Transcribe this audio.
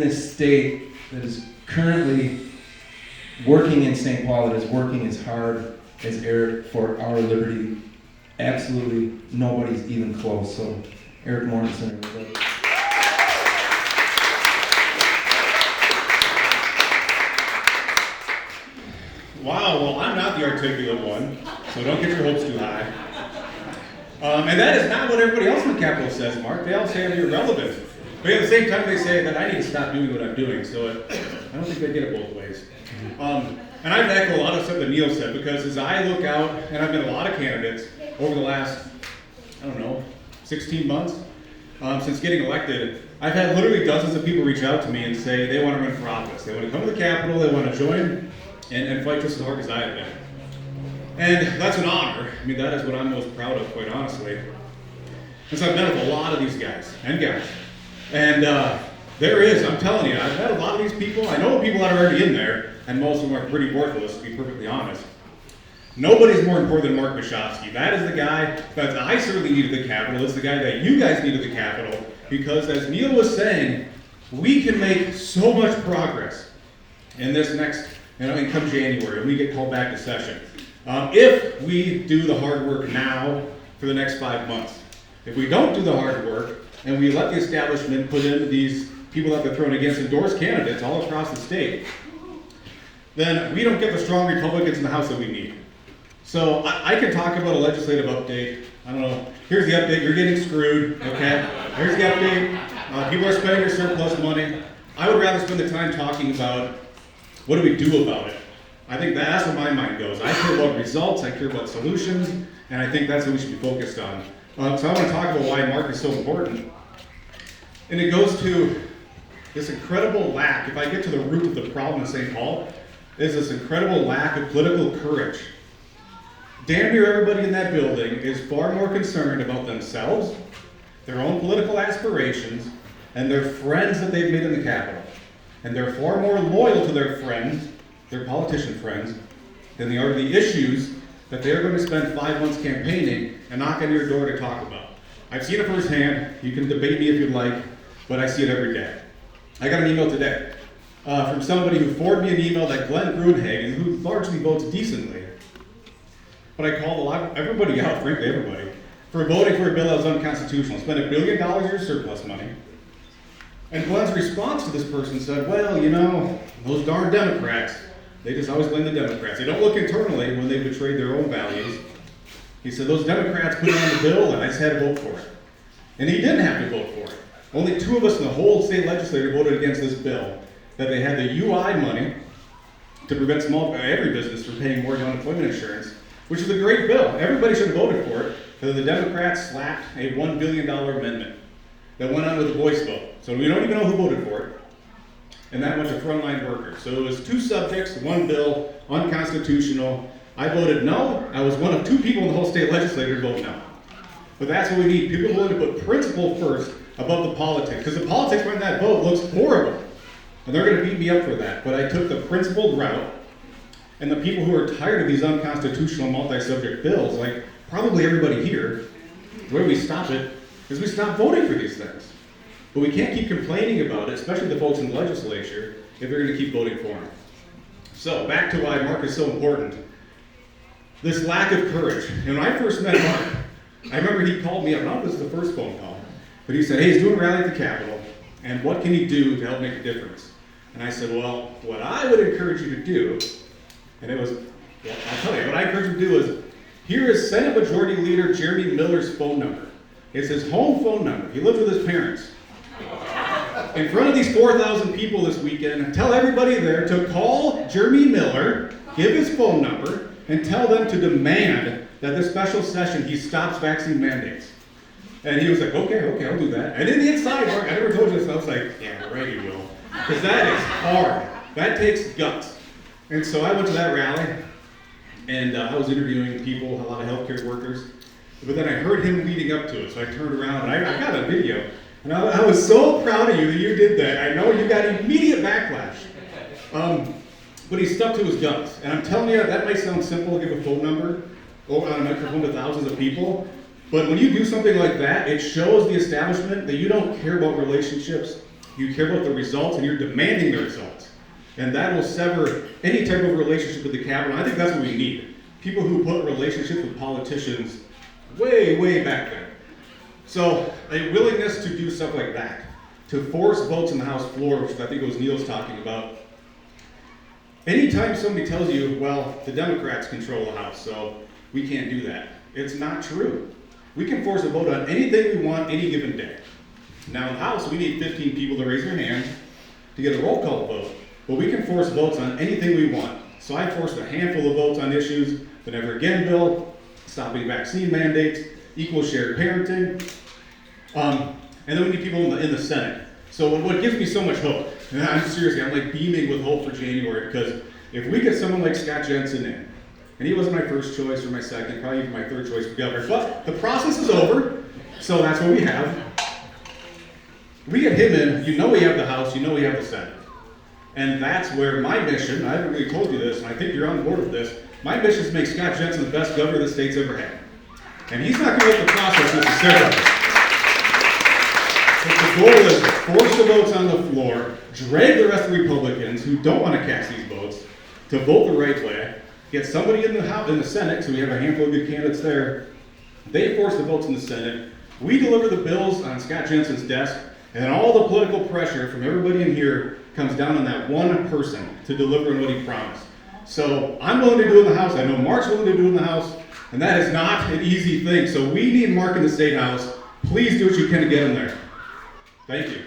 a state that is currently working in St. Paul, that is working as hard as Erik for our liberty. Absolutely nobody's even close. So, Erik Mortensen, everybody. Wow, well, I'm not the articulate one, so don't get your hopes too high. And that is not what everybody else in the Capitol says, Mark. They all say I'm irrelevant. But at the same time, they say that I need to stop doing what I'm doing, so I don't think they get it both ways. And I've echoed a lot of stuff that Neil said, because as I look out, and I've met a lot of candidates over the last, 16 months, since getting elected, I've had literally dozens of people reach out to me and say they want to run for office. They want to come to the Capitol, they want to join, and fight just as hard as I have been. And that's an honor. I mean, that is what I'm most proud of, quite honestly. And so I've met with a lot of these guys and gals. And there is, I'm telling you, I've met a lot of these people. I know the people that are already in there, and most of them are pretty worthless, to be perfectly honest. Nobody's more important than Mark Bishofsky. That is the guy that I certainly need at the Capitol. It's the guy that you guys need at the Capitol, because as Neil was saying, we can make so much progress in this next, and come January, when we get called back to session. If we do the hard work now for the next 5 months. If we don't do the hard work, and we let the establishment put in these people that they're throwing against endorsed candidates all across the state, then we don't get the strong Republicans in the House that we need. So I can talk about a legislative update. I don't know. Here's the update. You're getting screwed, okay? Here's the update. People are spending their surplus money. I would rather spend the time talking about what do we do about it. I think that's where my mind goes. I care about results, I care about solutions, and I think that's what we should be focused on. So I want to talk about why Mark is so important. And it goes to this incredible lack, if I get to the root of the problem in St. Paul, is this incredible lack of political courage. Damn near everybody in that building is far more concerned about themselves, their own political aspirations, and their friends that they've made in the Capitol. And they're far more loyal to their friends, their politician friends, than they are to the issues that they're going to spend 5 months campaigning and knock on your door to talk about. I've seen it firsthand. You can debate me if you'd like, but I see it every day. I got an email today from somebody who forwarded me an email that Glenn Grunhagen, who largely votes decently, but I called everybody out, frankly everybody, for voting for a bill that was unconstitutional. Spend $1 billion of your surplus money. And Glenn's response to this person said, well, those darn Democrats, they just always blame the Democrats. They don't look internally when they betrayed their own values. He said, those Democrats put it on the bill and I just had to vote for it. And he didn't have to vote for it. Only 2 of us in the whole state legislature voted against this bill, that they had the UI money to prevent every business from paying more unemployment insurance, which is a great bill. Everybody should have voted for it, because the Democrats slapped a $1 billion amendment that went on with a voice vote. So we don't even know who voted for it. And that went to frontline workers. So it was 2 subjects, 1 bill, unconstitutional. I voted no. I was one of 2 people in the whole state legislature to vote no. But that's what we need. People willing to put principle first above the politics. Because the politics behind that vote looks horrible. And they're going to beat me up for that. But I took the principled route. And the people who are tired of these unconstitutional multi-subject bills, like probably everybody here, the way we stop it is we stop voting for these things. But we can't keep complaining about it, especially the folks in the legislature, if they're going to keep voting for them. So, back to why Mark is so important. This lack of courage. And when I first met Mark, I remember he called me up, not this is the first phone call, but he said, hey, he's doing a rally at the Capitol, and what can he do to help make a difference? And I said, well, what I would encourage you to do, and it was, well, I'll tell you, what I encourage you to do is, here is Senate Majority Leader Jeremy Miller's phone number. It's his home phone number. He lives with his parents. In front of these 4,000 people this weekend, tell everybody there to call Jeremy Miller, give his phone number, and tell them to demand that this special session he stops vaccine mandates. And he was like, okay, I'll do that. And in the inside, Mark, I never told you this, I was like, yeah, right, you will. Because that is hard. That takes guts. And so I went to that rally, and I was interviewing people, a lot of healthcare workers. But then I heard him leading up to it, so I turned around, and I got a video. And I was so proud of you that you did that. I know you got immediate backlash. But he stuck to his guns. And I'm telling you, that might sound simple to give a phone number on a microphone to thousands of people. But when you do something like that, it shows the establishment that you don't care about relationships. You care about the results, and you're demanding the results. And that will sever any type of relationship with the Capitol. I think that's what we need. People who put relationships with politicians way, way back then. So a willingness to do stuff like that, to force votes in the House floor, which I think was Neil's talking about. Anytime somebody tells you, well, the Democrats control the House, so we can't do that. It's not true. We can force a vote on anything we want any given day. Now in the House, we need 15 people to raise their hand to get a roll call vote. But we can force votes on anything we want. So I forced a handful of votes on issues, the Never Again bill, stopping vaccine mandates, equal shared parenting, and then we need people in the Senate. So what gives me so much hope, and I'm seriously, I'm like beaming with hope for January, because if we get someone like Scott Jensen in, and he wasn't my first choice or my second, probably even my third choice for governor, but the process is over, so that's what we have. We get him in, you know we have the House, you know we have the Senate. And that's where my mission, I haven't really told you this, and I think you're on board with this, my mission is to make Scott Jensen the best governor the state's ever had. And he's not going to let the process necessarily. But the goal is force the votes on the floor, drag the rest of the Republicans who don't want to cast these votes to vote the right way, get somebody in the House, in the Senate, so we have a handful of good candidates there. They force the votes in the Senate. We deliver the bills on Scott Jensen's desk, and then all the political pressure from everybody in here comes down on that one person to deliver on what he promised. So I'm willing to do it in the House. I know Mark's willing to do it in the House, and that is not an easy thing. So we need Mark in the State House. Please do what you can to get him there. Thank you.